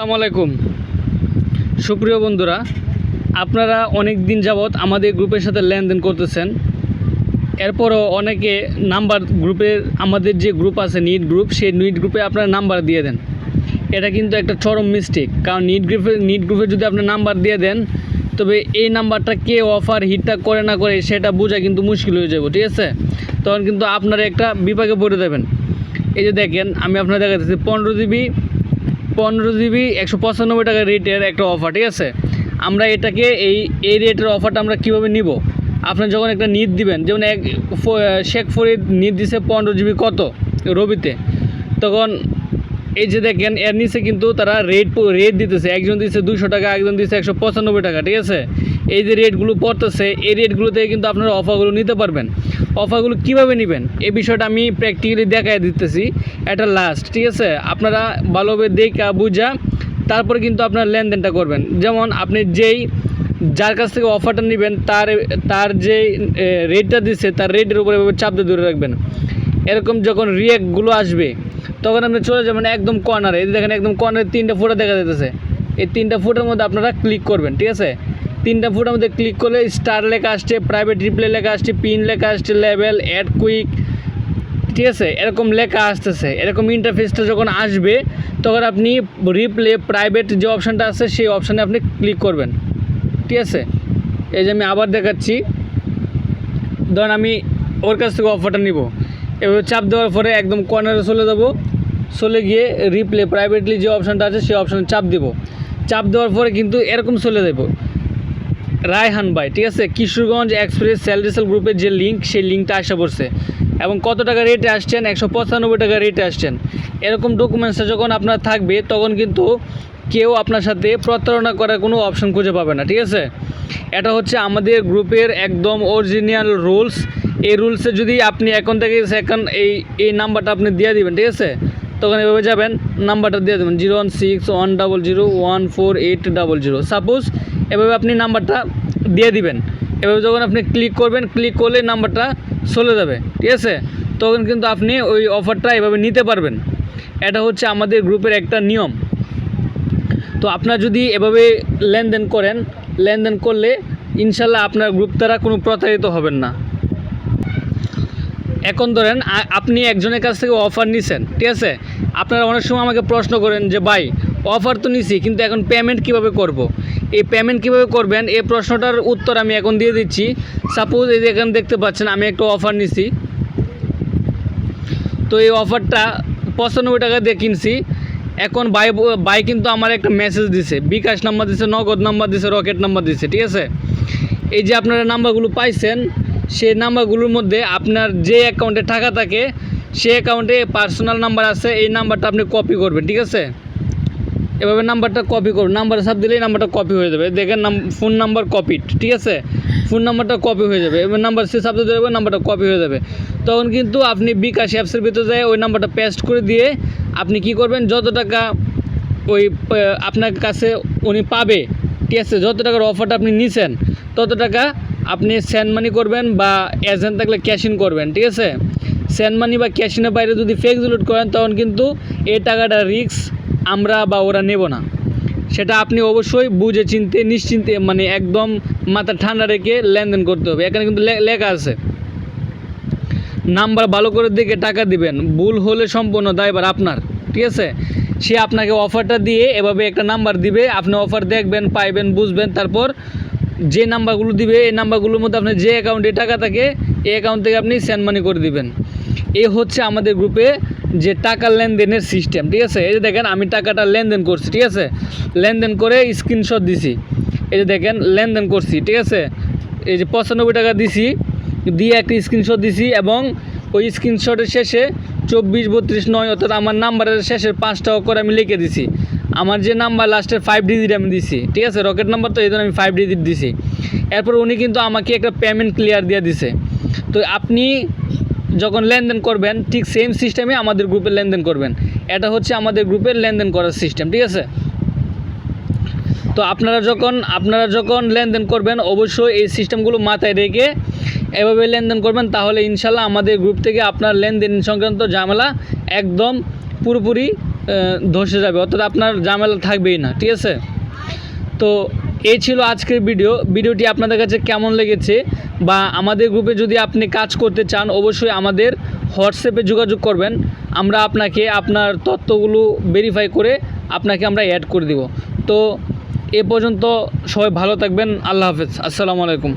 আসসালামু আলাইকুম সুপ্রিয় বন্ধুরা, আপনারা অনেক দিন যাবৎ আমাদের গ্রুপের সাথে লেনদেন করতেছেন। এরপরও অনেকে নাম্বার গ্রুপের, আমাদের যে গ্রুপ আছে নিট গ্রুপ, সেই নিট গ্রুপে আপনারা নাম্বার দিয়ে দেন। এটা কিন্তু একটা চরম মিস্টেক, কারণ নিট গ্রুপে যদি আপনি নাম্বার দিয়ে দেন, তবে এই নাম্বারটা কে অফার হিটটা করে না করে সেটা বোঝা কিন্তু মুশকিল হয়ে যাবে, ঠিক আছে? তখন কিন্তু আপনারা একটা বিপাকে পড়ে দেবেন। এই যে দেখেন, আমি আপনারা দেখাচ্ছি 15 জিবি 195 টাকা রেটের একটা অফার, ঠিক আছে? আমরা এটাকে এই রেটের অফারটা আমরা কীভাবে নিব? আপনি যখন একটা নিট দিবেন, যেমন শেখ ফরিদ নিট দিছে 15 জিবি কত রবিতে, তখন এই যে দেখেন এর নিচে কিন্তু তারা রেট দিতেছে। একজন দিচ্ছে 200 টাকা, একজন দিচ্ছে 195 টাকা, ঠিক আছে? এই যে রেটগুলো পড়তেছে, এই রেটগুলো থেকে কিন্তু আপনারা অফারগুলো নিতে পারবেন। অফারগুলো কীভাবে নেবেন এই বিষয়টা আমি প্র্যাকটিক্যালি দেখায় দিতেছি। এটা লাস্ট, ঠিক আছে? আপনারা ভালোভাবে দেখা বুঝা তারপরে কিন্তু আপনার লেনদেনটা করবেন। যেমন আপনি যার কাছ থেকে অফারটা নেবেন তার যে রেটটা দিচ্ছে, তার রেটের উপরে চাপ দিয়ে ধরে রাখবেন। এরকম যখন রিয়াক্টগুলো আসবে তখন আপনি চলে যাবেন একদম কর্নারে। এই দেখেন একদম কর্নারে 3টা ফুটা দেখা যাচ্ছে। এই 3টা ফুটের মধ্যে আপনারা ক্লিক করবেন, ঠিক আছে? 3টা ফুটের মধ্যে ক্লিক করলে স্টার লেখা আসছে, প্রাইভেট রিপ্লে লেখা আসছে, পিন লেখা আসছে, লেভেল, অ্যাড কুইক, ঠিক আছে? এরকম লেখা আসতেছে। এরকম ইন্টারফেসটা যখন আসবে তখন আপনি রিপ্লে প্রাইভেট যে অপশানটা আছে সেই অপশানে আপনি ক্লিক করবেন, ঠিক আছে? এই যে আমি আবার দেখাচ্ছি। ধরেন আমি ওর কাছ থেকে অফারটা নিব, এভাবে চাপ দেওয়ার পরে একদম কর্নারে চলে গিয়ে রিপ্লে প্রাইভেটলি যে অপশানটা আছে সেই অপশানে চাপ দেব। চাপ দেওয়ার পরে কিন্তু এরকম চলে যাব রায়হান ভাই, ঠিক আছে? কিশোরগঞ্জ এক্সপ্রেস সেল গ্রুপের যে লিঙ্ক, সেই লিঙ্কটা আসা পড়ছে এবং কত টাকা রেটে আসছেন, 195 টাকা রেটে আসছেন। এরকম ডকুমেন্টসটা যখন আপনার থাকবে তখন কিন্তু কেউ আপনার সাথে প্রতারণা করার কোনো অপশন খুঁজে পাবে না, ঠিক আছে? এটা হচ্ছে আমাদের গ্রুপের একদম অরিজিনাল রুলস। এই রুলসে যদি আপনি এখন থেকে এই নাম্বারটা আপনি দিয়ে দিবেন, ঠিক আছে? তখন এভাবে যাবেন, নাম্বারটা দিয়ে দেবেন 01610014800 সাপোজ। এভাবে আপনি নাম্বারটা দিয়ে দিবেন। এভাবে যখন আপনি ক্লিক করবেন, ক্লিক করলে নাম্বারটা চলে যাবে, ঠিক আছে? তখন কিন্তু আপনি ওই অফারটা এভাবে নিতে পারবেন। এটা হচ্ছে আমাদের গ্রুপের একটা নিয়ম। তো আপনারা যদি এভাবে লেনদেন করলে ইনশাল্লাহ আপনার গ্রুপ দ্বারা কোনো প্রতারিত হবেন না। এখন ধরেন আপনি একজনের কাছ থেকে অফার নিছেন, ঠিক আছে? আপনারা অনেক সময় আমাকে প্রশ্ন করেন যে ভাই অফার তো নিছি, কিন্তু এখন পেমেন্ট কিভাবে করব? এই পেমেন্ট কিভাবে করবেন এই প্রশ্নটার উত্তর আমি এখন দিয়ে দিচ্ছি। সাপোজ এই যে এখানে দেখতে পাচ্ছেন আমি একটা অফার নিছি। তো এই অফারটা 95 টাকা দিয়ে কিনছি। এখন বাই কিন্তু আমার একটা মেসেজ দিছে, বিকাশ নাম্বার দিছে, নগদ নাম্বার দিছে, রকেট নাম্বার দিছে, ঠিক আছে? এই যে আপনারা নাম্বারগুলো পাইছেন, সেই নাম্বারগুলোর মধ্যে আপনার যে অ্যাকাউন্টে টাকা থাকে সেই অ্যাকাউন্টে পার্সোনাল নাম্বার আছে, এই নাম্বারটা আপনি কপি করবেন, ঠিক আছে? এভাবে নাম্বারটা কপি করুন, নাম্বারে চাপ দিলেই নাম্বারটা কপি হয়ে যাবে। দেখেন ফোন নাম্বার কপিড, ঠিক আছে? ফোন নাম্বারটা কপি হয়ে যাবে। এবার নাম্বার সে চাপ দিতে হবে, নাম্বারটা কপি হয়ে যাবে। তখন কিন্তু আপনি বিকাশ অ্যাপসের ভিতরে যায় ওই নাম্বারটা পেস্ট করে দিয়ে আপনি কি করবেন, যত টাকা ওই আপনার কাছে উনি পাবে, ঠিক আছে? যত টাকার অফারটা আপনি নিছেন তত টাকা আপনি সেন্ড মানি করবেন বা এজেন্ট থাকলে ক্যাশ ইন করবেন, ঠিক আছে? সেন্ড মানি বা ক্যাশ ইনের বাইরে যদি ফিক্সড লোড করেন তখন কিন্তু এই টাকাটা রিস্ক আমরা বা ওরা নেব না। সেটা আপনি অবশ্যই বুঝে চিনতে নিশ্চিন্তে, মানে একদম মাথা ঠান্ডা রেখে লেনদেন করতে হবে। এখানে কিন্তু লেখা আছে নাম্বার ভালো করে দেখে টাকা দিবেন, ভুল হলে সম্পূর্ণ দায়ভার আপনার, ঠিক আছে? সে আপনাকে অফারটা দিয়ে এভাবে একটা নাম্বার দিবে, আপনি অফার দেখবেন, পাইবেন, বুঝবেন, তারপর যে নাম্বারগুলো দিবে এই নাম্বারগুলোর মধ্যে আপনার যে অ্যাকাউন্টে টাকা থাকে এই অ্যাকাউন্ট থেকে আপনি সেন্ড মানি করে দিবেন। এই হচ্ছে আমাদের গ্রুপে যে টাকা লেনদেনের সিস্টেম, ঠিক আছে? এই যে দেখেন আমি টাকাটা লেনদেন করছি, ঠিক আছে? লেনদেন করে স্ক্রিনশট দিছি। এই যে দেখেন লেনদেন করছি, ঠিক আছে? এই যে 95 টাকা দিছি, দিয়ে একটা স্ক্রিনশট দিছি এবং ওই স্ক্রিনশটের শেষে 24329 অর্থাৎ আমার নাম্বারের শেষের 5টা অক্ষর আমি লিখে দিছি। আমার যে নাম্বার লাস্টের 5 ডিজিট আমি দিছি, ঠিক আছে? রকেট নাম্বার, তো এই জন্য আমি 5 ডিজিট দিছি। এরপর উনি কিন্তু আমাকে একটা পেমেন্ট ক্লিয়ার দিয়ে দিছে। তো আপনি যখন লেনদেন করবেন ঠিক সেম সিস্টেমে আমাদের গ্রুপে লেনদেন করবেন। এটা হচ্ছে আমাদের গ্রুপের লেনদেন করার সিস্টেম, ঠিক আছে? তো আপনারা যখন লেনদেন করবেন অবশ্যই এই সিস্টেমগুলো মাথায় রেখে এভাবে লেনদেন করবেন, তাহলে ইনশাল্লাহ আমাদের গ্রুপ থেকে আপনার লেনদেন সংক্রান্ত ঝামেলা একদম পুরোপুরি ধসে যাবে, অর্থাৎ আপনার ঝামেলা থাকবেই না। ঠিক আছে, তো এই ছিল আজকের ভিডিওটি আপনাদের কাছে কেমন লেগেছে, বা আমাদের গ্রুপে যদি আপনি কাজ করতে চান অবশ্যই আমাদের হোয়াটসঅ্যাপে যোগাযোগ করবেন। আমরা আপনাকে আপনার তথ্যগুলো ভেরিফাই করে আপনাকে আমরা অ্যাড করে দিব। তো এ পর্যন্ত সবাই ভালো থাকবেন। আল্লাহ হাফেজ, আসসালামু আলাইকুম।